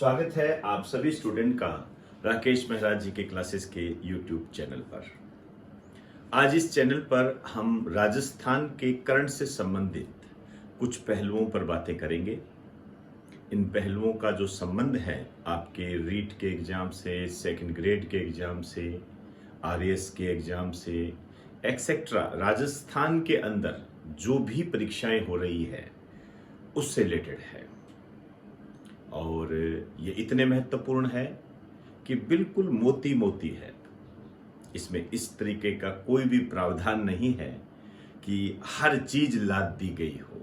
स्वागत है आप सभी स्टूडेंट का राकेश मेहरा जी के क्लासेस के यूट्यूब चैनल पर। आज इस चैनल पर हम राजस्थान के करंट से संबंधित कुछ पहलुओं पर बातें करेंगे। इन पहलुओं का जो संबंध है आपके रीट के एग्जाम से, सेकंड ग्रेड के एग्जाम से, आरएएस के एग्जाम से एक्सेट्रा, राजस्थान के अंदर जो भी परीक्षाएं हो रही है उससे रिलेटेड है। और ये इतने महत्वपूर्ण है कि बिल्कुल मोती मोती है। इसमें इस तरीके का कोई भी प्रावधान नहीं है कि हर चीज लाद दी गई हो।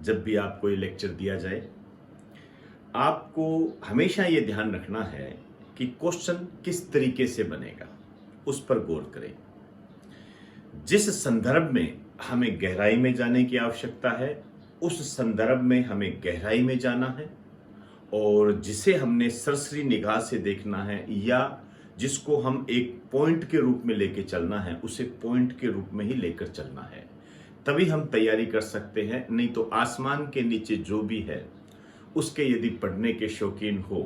जब भी आपको ये लेक्चर दिया जाए, आपको हमेशा ये ध्यान रखना है कि क्वेश्चन किस तरीके से बनेगा, उस पर गौर करें। जिस संदर्भ में हमें गहराई में जाने की आवश्यकता है, उस संदर्भ में हमें गहराई में जाना है, और जिसे हमने सरसरी निगाह से देखना है या जिसको हम एक पॉइंट के रूप में लेके चलना है, उसे पॉइंट के रूप में ही लेकर चलना है। तभी हम तैयारी कर सकते हैं। नहीं तो आसमान के नीचे जो भी है उसके यदि पढ़ने के शौकीन हो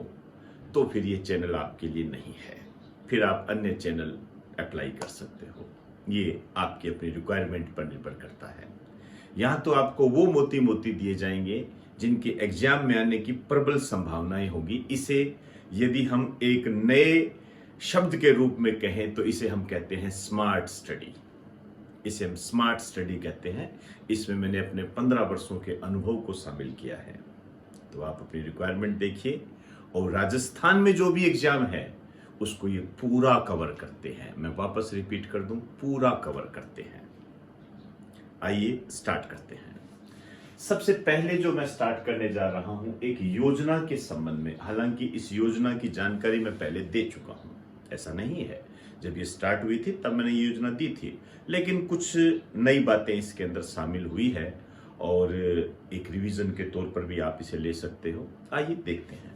तो फिर ये चैनल आपके लिए नहीं है। फिर आप अन्य चैनल अप्लाई कर सकते हो। ये आपकी अपनी रिक्वायरमेंट पर निर्भर करता है। यहाँ तो आपको वो मोती मोती दिए जाएंगे जिनके एग्जाम में आने की प्रबल संभावनाएं होगी। इसे यदि हम एक नए शब्द के रूप में कहें तो इसे हम कहते हैं स्मार्ट स्टडी। इसे हम स्मार्ट स्टडी कहते हैं। इसमें मैंने अपने 15 वर्षों के अनुभव को शामिल किया है। तो आप अपनी रिक्वायरमेंट देखिए, और राजस्थान में जो भी एग्जाम है उसको ये पूरा कवर करते हैं। मैं वापस रिपीट कर दूं, पूरा कवर करते हैं। आइए स्टार्ट करते हैं। सबसे पहले जो मैं स्टार्ट करने जा रहा हूं, एक योजना के संबंध में। हालांकि इस योजना की जानकारी मैं पहले दे चुका हूं, ऐसा नहीं है। जब ये स्टार्ट हुई थी तब मैंने ये योजना दी थी, लेकिन कुछ नई बातें इसके अंदर शामिल हुई है और एक रिवीजन के तौर पर भी आप इसे ले सकते हो। आइए देखते हैं।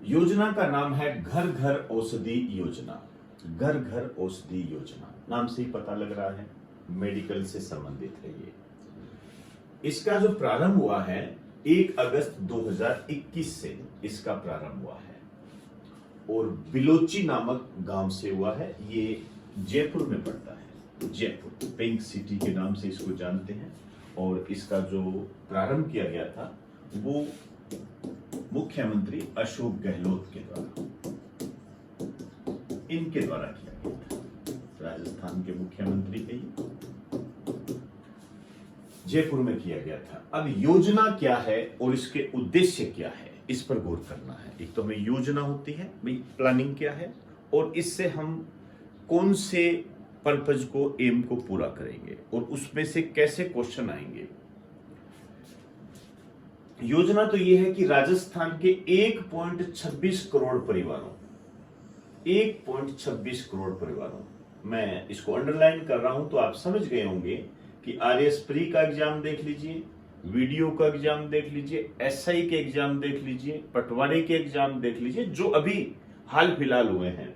योजना का नाम है घर घर औषधि योजना। घर घर औषधि योजना नाम से ही पता लग रहा है मेडिकल से संबंधित है ये। इसका जो प्रारंभ हुआ है 1 अगस्त 2021 से इसका प्रारंभ हुआ है, और बिलोची नामक गांव से हुआ है। ये जयपुर में पड़ता है। जयपुर पिंक सिटी के नाम से इसको जानते हैं। और इसका जो प्रारंभ किया गया था वो मुख्यमंत्री अशोक गहलोत के द्वारा, इनके द्वारा किया गया था। राजस्थान के मुख्यमंत्री थे, जयपुर में किया गया था। अब योजना क्या है और इसके उद्देश्य क्या है, इस पर गौर करना है। एक तो हमें योजना होती है, भाई प्लानिंग क्या है, और इससे हम कौन से पर्पज को, एम को पूरा करेंगे, और उसमें से कैसे क्वेश्चन आएंगे। योजना तो यह है कि राजस्थान के 1.26 करोड़ परिवारों, 1.26 करोड़ परिवारों, मैं इसको अंडरलाइन कर रहा हूं तो आप समझ गए होंगे कि आरएएस प्री का एग्जाम देख लीजिए, वीडियो का एग्जाम देख लीजिए, एसआई के एग्जाम देख लीजिए, पटवारी के एग्जाम देख लीजिए, जो अभी हाल फिलहाल हुए हैं,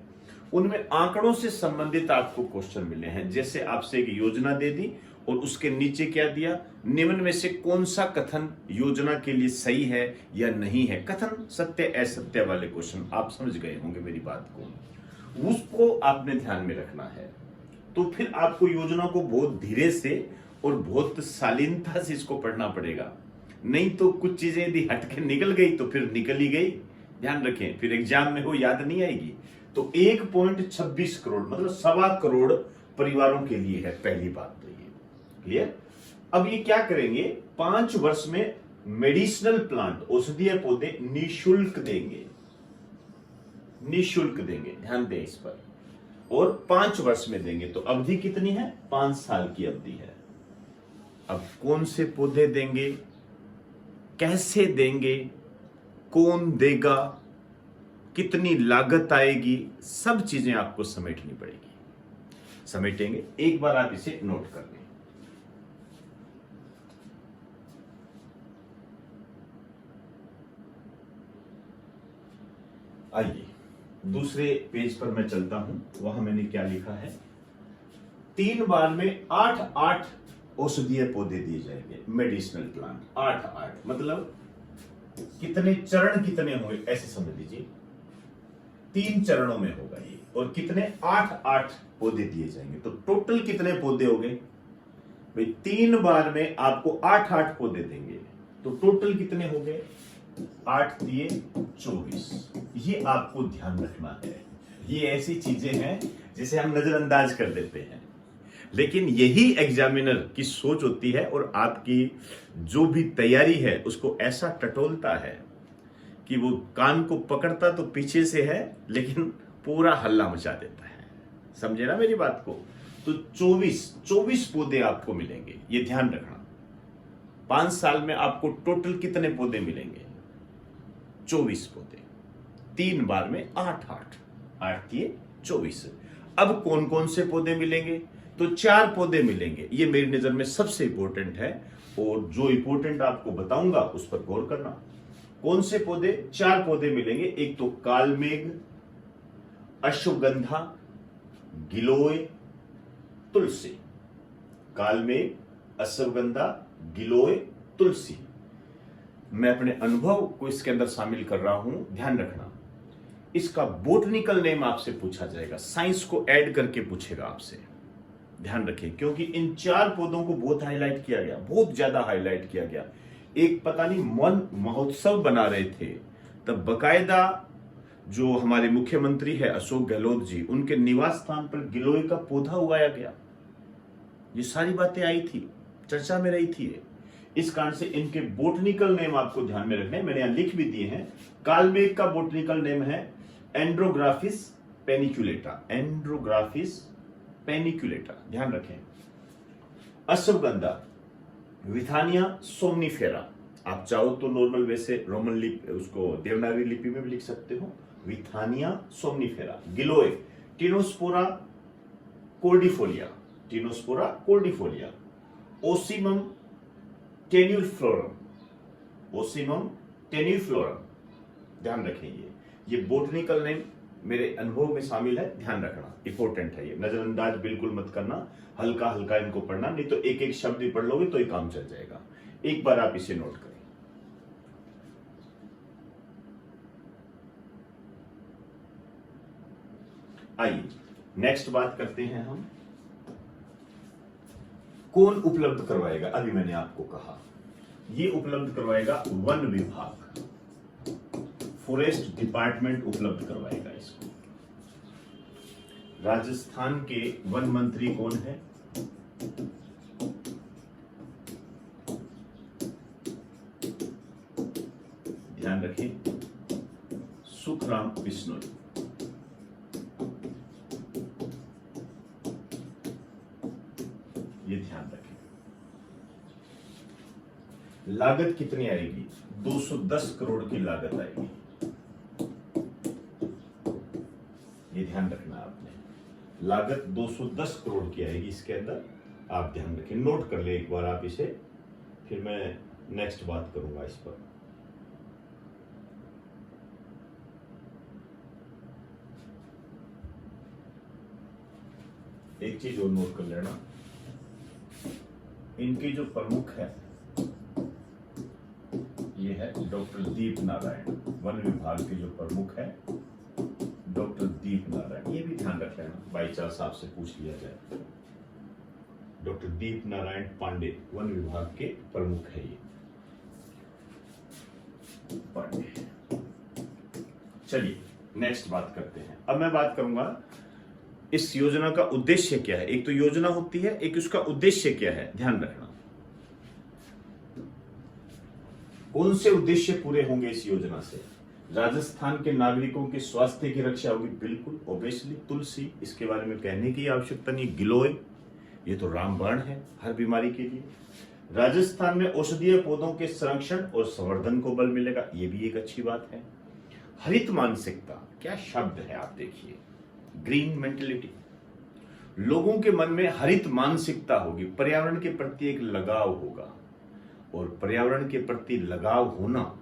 उनमें आंकड़ों से संबंधित आपको क्वेश्चन मिले हैं। जैसे आपसे एक योजना दे दी और उसके नीचे क्या दिया, निम्न में से कौन सा कथन योजना के लिए सही है या नहीं है। कथन सत्य असत्य वाले क्वेश्चन, आप समझ गए होंगे मेरी बात को, उसको आपने ध्यान में रखना है। तो फिर आपको योजना को बहुत धीरे से और बहुत शालीनता से इसको पढ़ना पड़ेगा। नहीं तो कुछ चीजें यदि हटके निकल गई तो फिर निकल ही गई। ध्यान रखें, फिर एग्जाम में वो याद नहीं आएगी। तो 1.26 करोड़ मतलब 1.25 करोड़ परिवारों के लिए है, पहली बात तो ये क्लियर। अब ये क्या करेंगे, 5 वर्ष में मेडिसिनल प्लांट, औषधीय पौधे निःशुल्क देंगे, निःशुल्क देंगे, ध्यान दें इस पर, और 5 वर्ष में देंगे। तो अवधि कितनी है, 5 साल की अवधि है। अब कौन से पौधे देंगे, कैसे देंगे, कौन देगा, कितनी लागत आएगी, सब चीजें आपको समेटनी पड़ेगी। समेटेंगे, एक बार आप इसे नोट कर लें। आइए दूसरे पेज पर मैं चलता हूं, वहां मैंने क्या लिखा है। 3 बार में 8 औषधीय पौधे दिए जाएंगे, मेडिसिनल प्लांट। 8 मतलब कितने चरण कितने होंगे ऐसे समझ लीजिए, 3 चरणों में होगा ये, और कितने 8 पौधे दिए जाएंगे। तो टोटल कितने पौधे हो गए भाई, 3 बार में आपको 8 पौधे देंगे, तो टोटल कितने हो गए, 8 दिए 24। ये आपको ध्यान रखना है। ये ऐसी चीजें हैं जिसे हम नजरअंदाज कर देते हैं, लेकिन यही एग्जामिनर की सोच होती है और आपकी जो भी तैयारी है उसको ऐसा टटोलता है कि वो कान को पकड़ता तो पीछे से है, लेकिन पूरा हल्ला मचा देता है। समझे ना मेरी बात को? तो 24 पौधे आपको मिलेंगे, ये ध्यान रखना। 5 साल में आपको टोटल कितने पौधे मिलेंगे, 24 पौधे, 3 बार में 8 दिए 24। अब कौन कौन से पौधे मिलेंगे, तो 4 पौधे मिलेंगे। ये मेरी नजर में सबसे इंपॉर्टेंट है, और जो इंपॉर्टेंट आपको बताऊंगा उस पर गौर करना। कौन से पौधे, 4 पौधे मिलेंगे। एक तो कालमेघ, अश्वगंधा, गिलोय, तुलसी। कालमेघ, अश्वगंधा, गिलोय, तुलसी। मैं अपने अनुभव को इसके अंदर शामिल कर रहा हूं, ध्यान रखना। इसका बोटनिकल नेम आपसे पूछा जाएगा, साइंस को ऐड करके पूछेगा आपसे, ध्यान रखें, क्योंकि इन 4 पौधों को बहुत हाईलाइट किया गया, बहुत ज्यादा हाईलाइट किया गया। एक पता नहीं वन महोत्सव बना रहे थे, तब बकायदा जो हमारे मुख्यमंत्री है अशोक गहलोत जी, उनके निवास स्थान पर गिलोय का पौधा उगाया गया। ये सारी बातें आई थी, चर्चा में रही थी। इस कारण से इनके बोटनिकल नेम आपको ध्यान में रखने, मैंने यहां लिख भी दिए हैं। कालमेघ का बोटनिकल नेम है एंड्रोग्राफिस पेनिकुलेटा, एंड्रोग्राफिस पेनिकुलेटा, ध्यान रखें। अश्वगंधा विथानिया सोमनिफेरा, आप चाहो तो नॉर्मल वैसे रोमन लिपि, उसको देवनागरी लिपि में भी लिख सकते हो, विथानिया सोमनिफेरा। गिलोय Tinospora cordifolia, Tinospora cordifolia. Ocimum tenuiflorum, Ocimum tenuiflorum, ध्यान रखें। ये बोटनिकल नेम मेरे अनुभव में शामिल है, ध्यान रखना, इंपॉर्टेंट है। ये नजरअंदाज बिल्कुल मत करना, हल्का हल्का इनको पढ़ना, नहीं तो एक एक शब्द ही पढ़ लोगे तो ये काम चल जाएगा। एक बार आप इसे नोट करें। आइए नेक्स्ट बात करते हैं हम, कौन उपलब्ध करवाएगा। अभी मैंने आपको कहा ये उपलब्ध करवाएगा वन विभाग, फॉरेस्ट डिपार्टमेंट उपलब्ध करवाएगा इसको। राजस्थान के वन मंत्री कौन है, ध्यान रखें, सुखराम बिश्नोई। ये ध्यान रखें। लागत कितनी आएगी, 210 करोड़ की लागत आएगी, ये ध्यान रखना आपने। लागत 210 करोड़ की आएगी इसके अंदर, आप ध्यान रखें, नोट कर ले एक बार आप इसे, फिर मैं नेक्स्ट बात करूंगा इस पर। एक चीज और नोट कर लेना, इनके जो प्रमुख है ये है डॉक्टर दीप नारायण, वन विभाग के जो प्रमुख है डॉक्टर दीप नारायण, ये भी ध्यान रख लेना, बाई चांस आपसे पूछ लिया जाए। डॉक्टर दीप नारायण पांडे वन विभाग के प्रमुख है ये पांडे। चलिए नेक्स्ट बात करते हैं। अब मैं बात करूंगा इस योजना का उद्देश्य क्या है। एक तो योजना होती है, एक उसका उद्देश्य क्या है, ध्यान रखना। कौन से उद्देश्य पूरे होंगे इस योजना से? राजस्थान के नागरिकों के स्वास्थ्य की रक्षा होगी, बिल्कुल ऑब्वियसली। तुलसी, इसके बारे में कहने की आवश्यकता नहीं। गिलोय, ये तो रामबाण है हर बीमारी के लिए। राजस्थान में औषधीय पौधों के संरक्षण और संवर्धन को बल मिलेगा, ये भी एक अच्छी बात है। हरित मानसिकता, क्या शब्द है आप देखिए, ग्रीन मेंटेलिटी, लोगों के मन में हरित मानसिकता होगी, पर्यावरण के प्रति एक लगाव होगा, और पर्यावरण के प्रति लगाव होना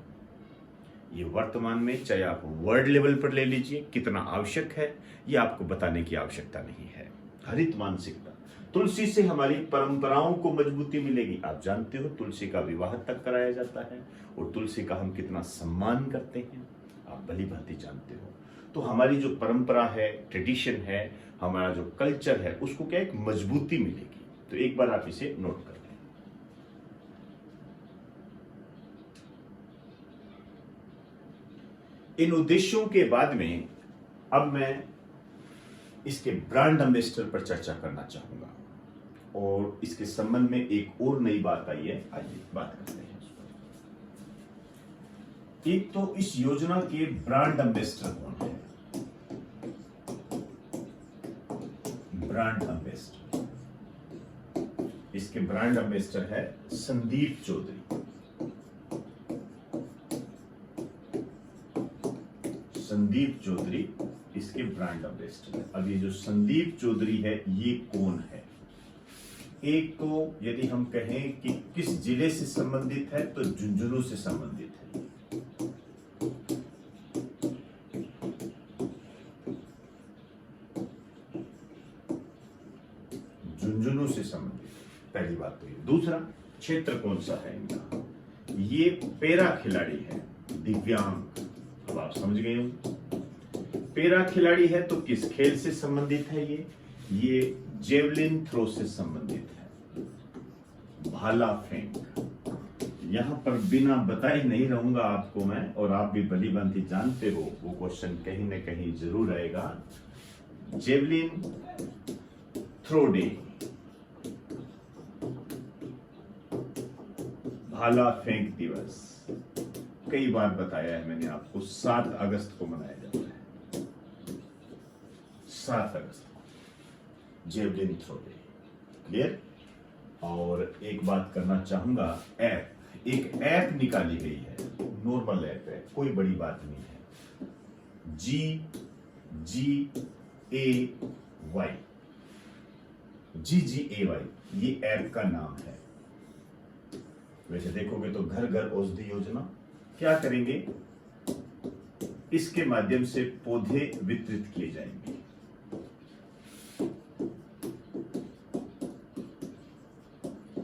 ये वर्तमान में, चाहे आप वर्ल्ड लेवल पर ले लीजिए, कितना आवश्यक है ये आपको बताने की आवश्यकता नहीं है। हरित मानसिकता, तुलसी से हमारी परंपराओं को मजबूती मिलेगी। आप जानते हो तुलसी का विवाह तक कराया जाता है और तुलसी का हम कितना सम्मान करते हैं, आप भली भांति जानते हो। तो हमारी जो परंपरा है, ट्रेडिशन है, हमारा जो कल्चर है, उसको क्या एक मजबूती मिलेगी। तो एक बार आप इसे नोट कर लें। इन उद्देश्यों के बाद में अब मैं इसके ब्रांड एम्बेसडर पर चर्चा करना चाहूंगा और इसके संबंध में एक और नई बात आई है, आइए बात करते हैं उस पर। एक तो इस योजना के ब्रांड एम्बेसडर कौन है? ब्रांड एम्बेसडर, इसके ब्रांड एम्बेसडर है संदीप चौधरी। संदीप चौधरी इसके ब्रांड एम्बेसडर है। अब ये जो संदीप चौधरी है ये कौन है? एक तो यदि हम कहें कि किस जिले से संबंधित है तो झुंझुनू से संबंधित है। झुंझुनू से संबंधित, पहली बात तो ये। दूसरा, क्षेत्र कौन सा है इनका? ये पैरा खिलाड़ी है, दिव्यांग। अब आप समझ गए होंगे, पैरा खिलाड़ी है तो किस खेल से संबंधित है? ये जेवलिन थ्रो से संबंधित है, भाला फेंक। यहां पर बिना बताए नहीं रहूंगा आपको मैं, और आप भी भली भांति जानते हो वो क्वेश्चन कहीं ना कहीं जरूर आएगा। जेवलिन थ्रो डे, भाला फेंक दिवस, कई बार बताया है मैंने आपको, 7 अगस्त को मनाया जाता है। 7 अगस्त को जेवलिन थ्रो डे, क्लियर। और एक बात करना चाहूंगा, ऐप, एक ऐप निकाली गई है, नॉर्मल ऐप है, कोई बड़ी बात नहीं है। GGAY, ये ऐप का नाम है। वैसे देखोगे तो घर घर औषधि योजना, क्या करेंगे, इसके माध्यम से पौधे वितरित किए जाएंगे।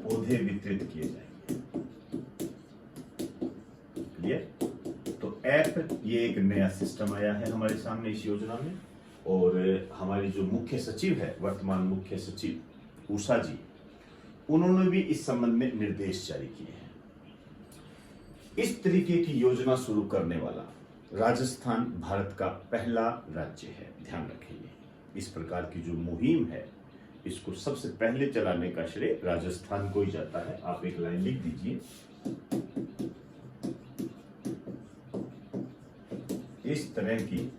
पौधे वितरित किए जाएंगे, क्लियर। तो ऐप, ये एक नया सिस्टम आया है हमारे सामने इस योजना में, और हमारी जो मुख्य सचिव है, वर्तमान मुख्य सचिव उषा जी, उन्होंने भी इस संबंध में निर्देश जारी किए हैं। इस तरीके की योजना शुरू करने वाला राजस्थान भारत का पहला राज्य है, ध्यान रखिए। इस प्रकार की जो मुहिम है, इसको सबसे पहले चलाने का श्रेय राजस्थान को ही जाता है। आप एक लाइन लिख दीजिए, इस तरह की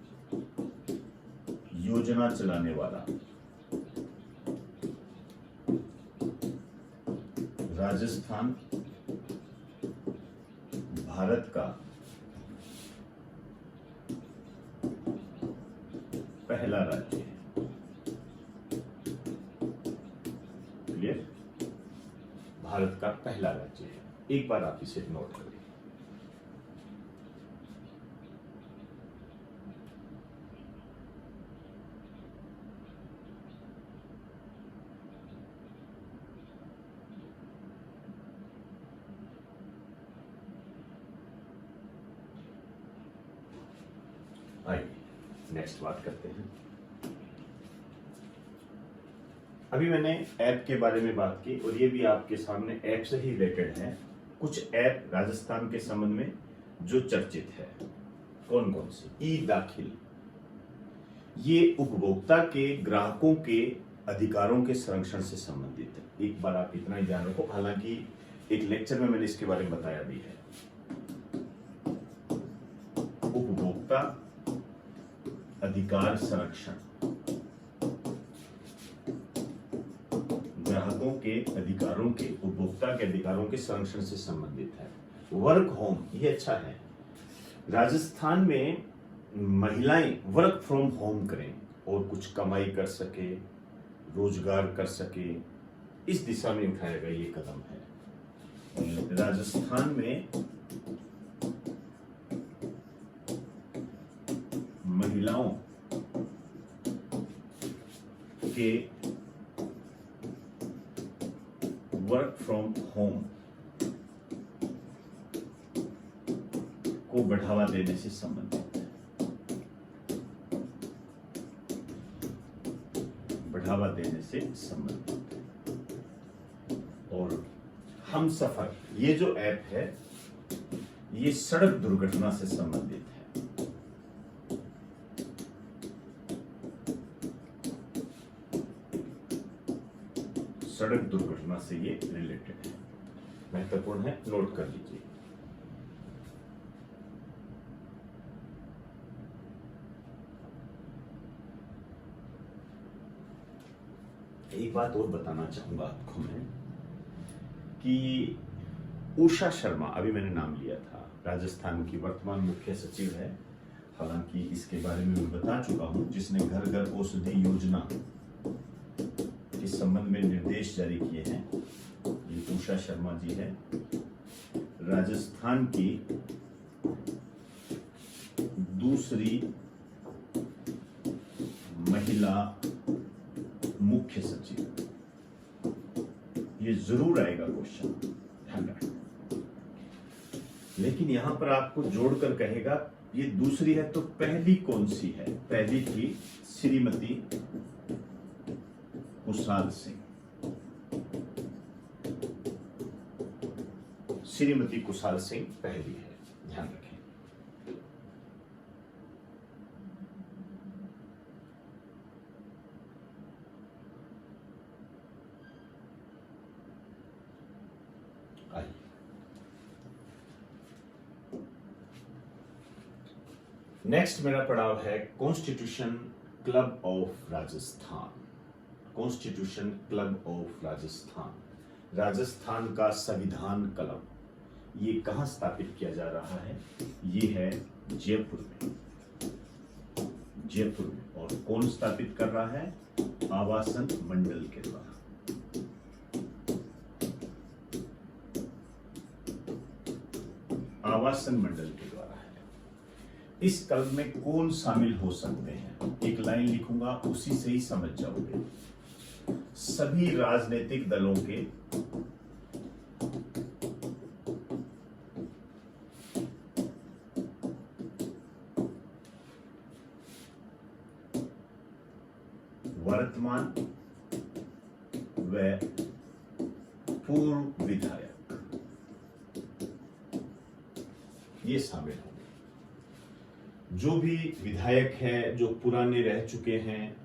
योजना चलाने वाला राजस्थान भारत का पहला राज्य है, क्लियर। भारत का पहला राज्य है। एक बार आप इसे नोट करें। आइए नेक्स्ट बात करते हैं। अभी मैंने ऐप के बारे में बात की, और ये भी आपके सामने ऐप से ही रिलेटेड है। कुछ ऐप राजस्थान के संबंध में जो चर्चित है, कौन कौन सी? ई दाखिल, ये उपभोक्ता के, ग्राहकों के अधिकारों के संरक्षण से संबंधित है। एक बार आप इतना ही ध्यान रखो, हालांकि एक लेक्चर में मैंने इसके बारे में बताया भी है। उपभोक्ता अधिकार संरक्षण, ग्राहकों के अधिकारों के, उपभोक्ता के अधिकारों के संरक्षण से संबंधित है। वर्क होम, ये अच्छा है। राजस्थान में महिलाएं वर्क फ्रॉम होम करें और कुछ कमाई कर सके, रोजगार कर सके, इस दिशा में उठाया गया ये कदम है। राजस्थान में महिलाओं के वर्क फ्रॉम होम को बढ़ावा देने से संबंधित है। बढ़ावा देने से संबंधित है। और हमसफर ये जो ऐप है ये सड़क दुर्घटना से संबंधित है। सड़क दुर्घटना से ये रिलेटेड है, महत्वपूर्ण है, नोट कर लीजिए। एक बात और बताना चाहूंगा आपको मैं कि उषा शर्मा, अभी मैंने नाम लिया था, राजस्थान की वर्तमान मुख्य सचिव है। हालांकि इसके बारे में मैं बता चुका हूं, जिसने घर घर औषधि योजना इस संबंध में निर्देश जारी किए हैं। ये उषा शर्मा जी है, राजस्थान की दूसरी महिला मुख्य सचिव। ये जरूर आएगा क्वेश्चन, ध्यान रखना। लेकिन यहां पर आपको जोड़कर कहेगा ये दूसरी है तो पहली कौन सी है? पहली थी श्रीमती कुशाल सिंह। श्रीमती कुशाल सिंह पहली है, ध्यान रखें। आइए नेक्स्ट मेरा पड़ाव है constitution club of Rajasthan. Constitution club of Rajasthan, Rajasthan का संविधान क्लब, ये कहां स्थापित किया जा रहा है? ये है जयपुर में। जयपुर में। और कौन स्थापित कर रहा है? आवासन मंडल के द्वारा। आवासन मंडल के द्वारा है। इस क्लब में कौन शामिल हो सकते हैं? एक लाइन लिखूंगा, उसी से ही समझ जाओगे। सभी राजनीतिक दलों के वर्तमान व पूर्व विधायक ये शामिल होंगे। जो भी विधायक है, जो पुराने रह चुके हैं,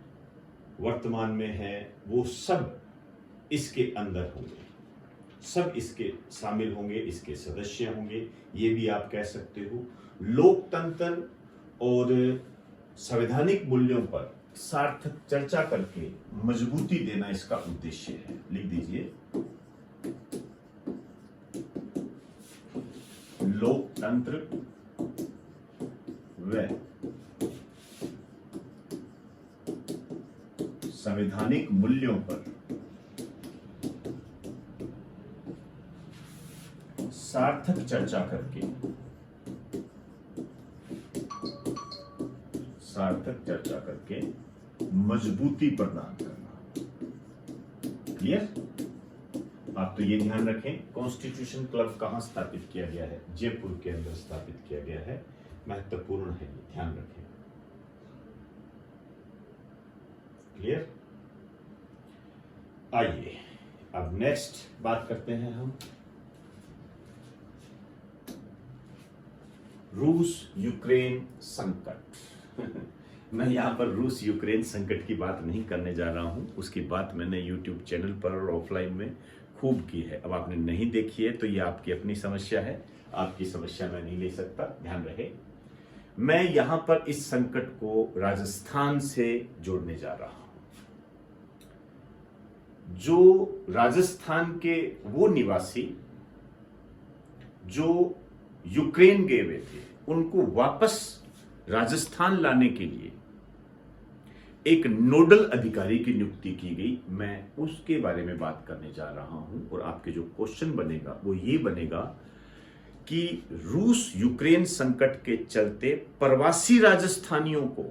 वर्तमान में है, वो सब इसके अंदर होंगे, सब इसके शामिल होंगे, इसके सदस्य होंगे। ये भी आप कह सकते हो। लोकतंत्र और संवैधानिक मूल्यों पर सार्थक चर्चा करके मजबूती देना इसका उद्देश्य है। लिख दीजिए, लोकतंत्र व संवैधानिक मूल्यों पर सार्थक चर्चा करके मजबूती प्रदान करना। क्लियर? आप तो ये ध्यान रखें, कॉन्स्टिट्यूशन क्लब कहां स्थापित किया गया है? जयपुर के अंदर स्थापित किया गया है। महत्वपूर्ण है, ध्यान रखें। क्लियर? आइए अब नेक्स्ट बात करते हैं हम रूस यूक्रेन संकट। मैं यहां पर रूस यूक्रेन संकट की बात नहीं करने जा रहा हूं, उसकी बात मैंने YouTube चैनल पर और ऑफलाइन में खूब की है। अब आपने नहीं देखी है तो ये आपकी अपनी समस्या है, आपकी समस्या मैं नहीं ले सकता, ध्यान रहे। मैं यहां पर इस संकट को राजस्थान से जोड़ने जा रहा हूं। जो राजस्थान के वो निवासी जो यूक्रेन गए हुए थे, उनको वापस राजस्थान लाने के लिए एक नोडल अधिकारी की नियुक्ति की गई। मैं उसके बारे में बात करने जा रहा हूं। और आपके जो क्वेश्चन बनेगा वो ये बनेगा कि रूस यूक्रेन संकट के चलते प्रवासी राजस्थानियों को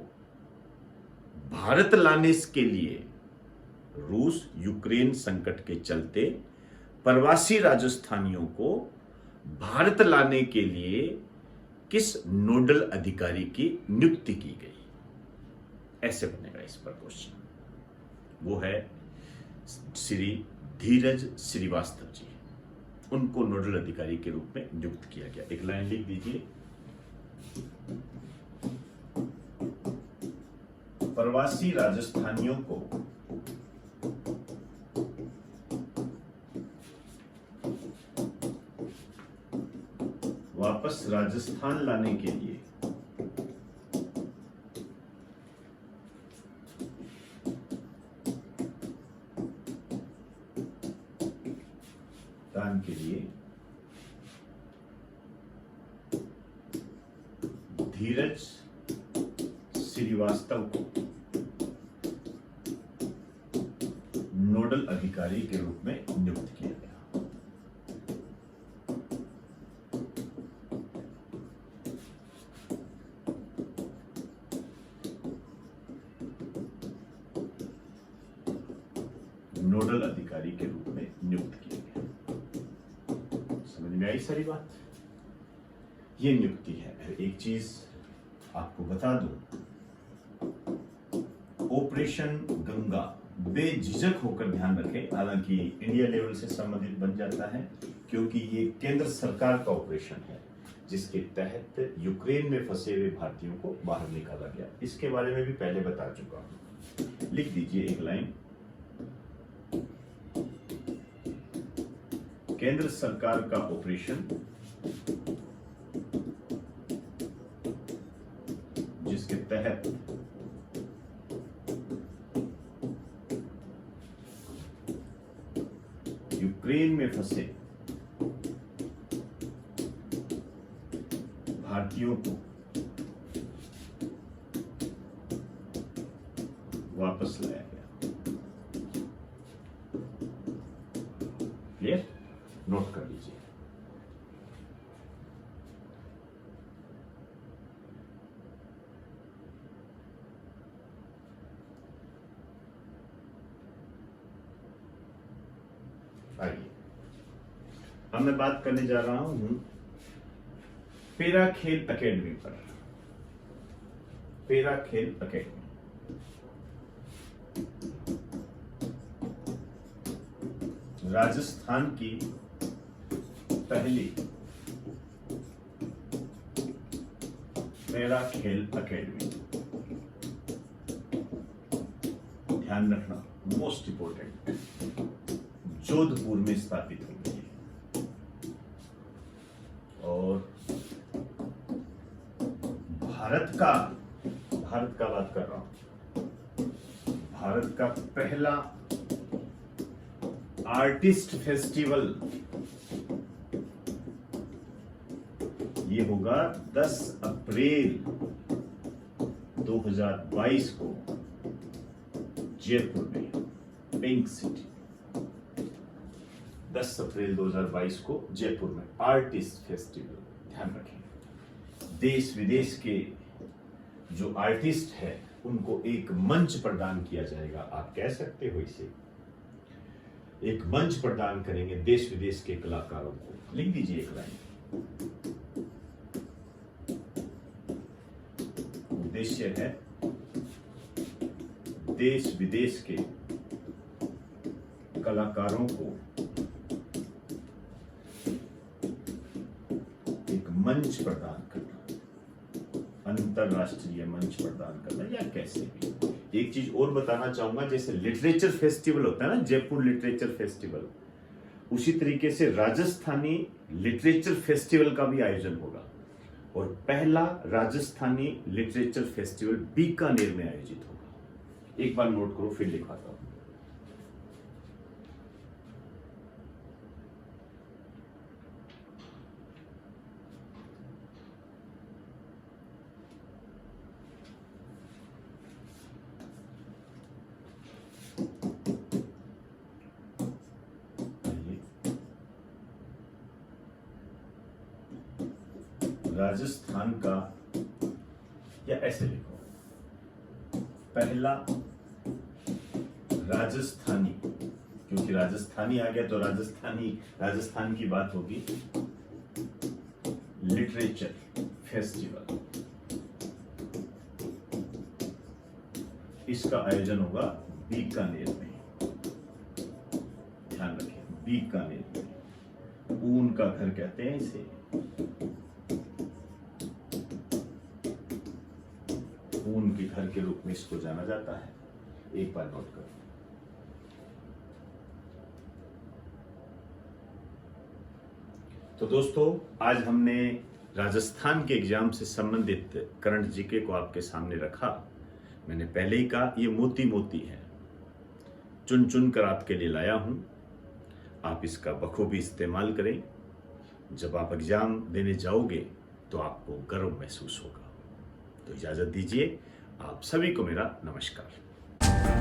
भारत लाने के लिए, रूस यूक्रेन संकट के चलते प्रवासी राजस्थानियों को भारत लाने के लिए किस नोडल अधिकारी की नियुक्ति की गई? ऐसे बनेगा इस पर क्वेश्चन। वो है श्री धीरज श्रीवास्तव जी, उनको नोडल अधिकारी के रूप में नियुक्त किया गया। एक लाइन लिख दीजिए, प्रवासी राजस्थानियों को वापस राजस्थान लाने के लिए धीरज श्रीवास्तव को नोडल अधिकारी के रूप में नियुक्त किया गया। नोडल अधिकारी के रूप में नियुक्त किया गया। समझ में आई सारी बात? ये नियुक्ति है। एक चीज आपको बता दूं, ऑपरेशन गंगा बेझिझक होकर ध्यान रखें, हालांकि इंडिया लेवल से संबंधित बन जाता है क्योंकि ये केंद्र सरकार का ऑपरेशन है जिसके तहत यूक्रेन में फंसे हुए भारतीयों को बाहर निकाला गया। इसके बारे में भी पहले बता चुका हूं। लिख दीजिए एक लाइन, केंद्र सरकार का ऑपरेशन जिसके तहत यूक्रेन में फंसे भारतीयों को वापस लाया गया। क्लियर? नोट कर लीजिए। आइए, अब मैं बात करने जा रहा हूं पेरा खेल एकेडमी पर। पेरा खेल एकेडमी राजस्थान की पहली पेरा खेल एकेडमी, ध्यान रखना मोस्ट इंपोर्टेंट, जोधपुर में स्थापित हुई है। और भारत का बात कर रहा हूं, भारत का पहला आर्टिस्ट फेस्टिवल ये होगा 10 अप्रैल 2022 को जयपुर में, पिंक सिटी। 10 अप्रैल 2022 को जयपुर में आर्टिस्ट फेस्टिवल। ध्यान रखें, देश विदेश के जो आर्टिस्ट है उनको एक मंच प्रदान किया जाएगा। आप कह सकते हो इसे, एक मंच प्रदान करेंगे देश विदेश के कलाकारों को। लिख दीजिए एक लाइन, उद्देश्य है देश विदेश के कलाकारों को एक मंच प्रदान करना, अंतरराष्ट्रीय मंच प्रदान करना, या कैसे भी। एक चीज और बताना चाहूंगा, जैसे लिटरेचर फेस्टिवल होता है ना, जयपुर लिटरेचर फेस्टिवल, उसी तरीके से राजस्थानी लिटरेचर फेस्टिवल का भी आयोजन होगा। और पहला राजस्थानी लिटरेचर फेस्टिवल बीकानेर में आयोजित होगा। एक बार नोट करो, फिर लिखवाता हूं। राजस्थान का, या ऐसे लिखो, पहला राजस्थानी क्योंकि राजस्थानी आ गया तो राजस्थान की बात होगी। लिटरेचर फेस्टिवल, इसका आयोजन होगा बीकानेर में। ध्यान रखें, बीकानेर में। ऊन का घर कहते हैं इसे। ऊन के घर के रूप में इसको जाना जाता है। एक बार नोट करो। तो दोस्तों, आज हमने राजस्थान के एग्जाम से संबंधित करंट जीके को आपके सामने रखा। मैंने पहले ही कहा, ये मोती मोती है, चुन चुन कर आपके लिए लाया हूं। आप इसका बखूबी इस्तेमाल करें। जब आप एग्जाम देने जाओगे तो आपको गर्व महसूस होगा। तो इजाजत दीजिए, आप सभी को मेरा नमस्कार।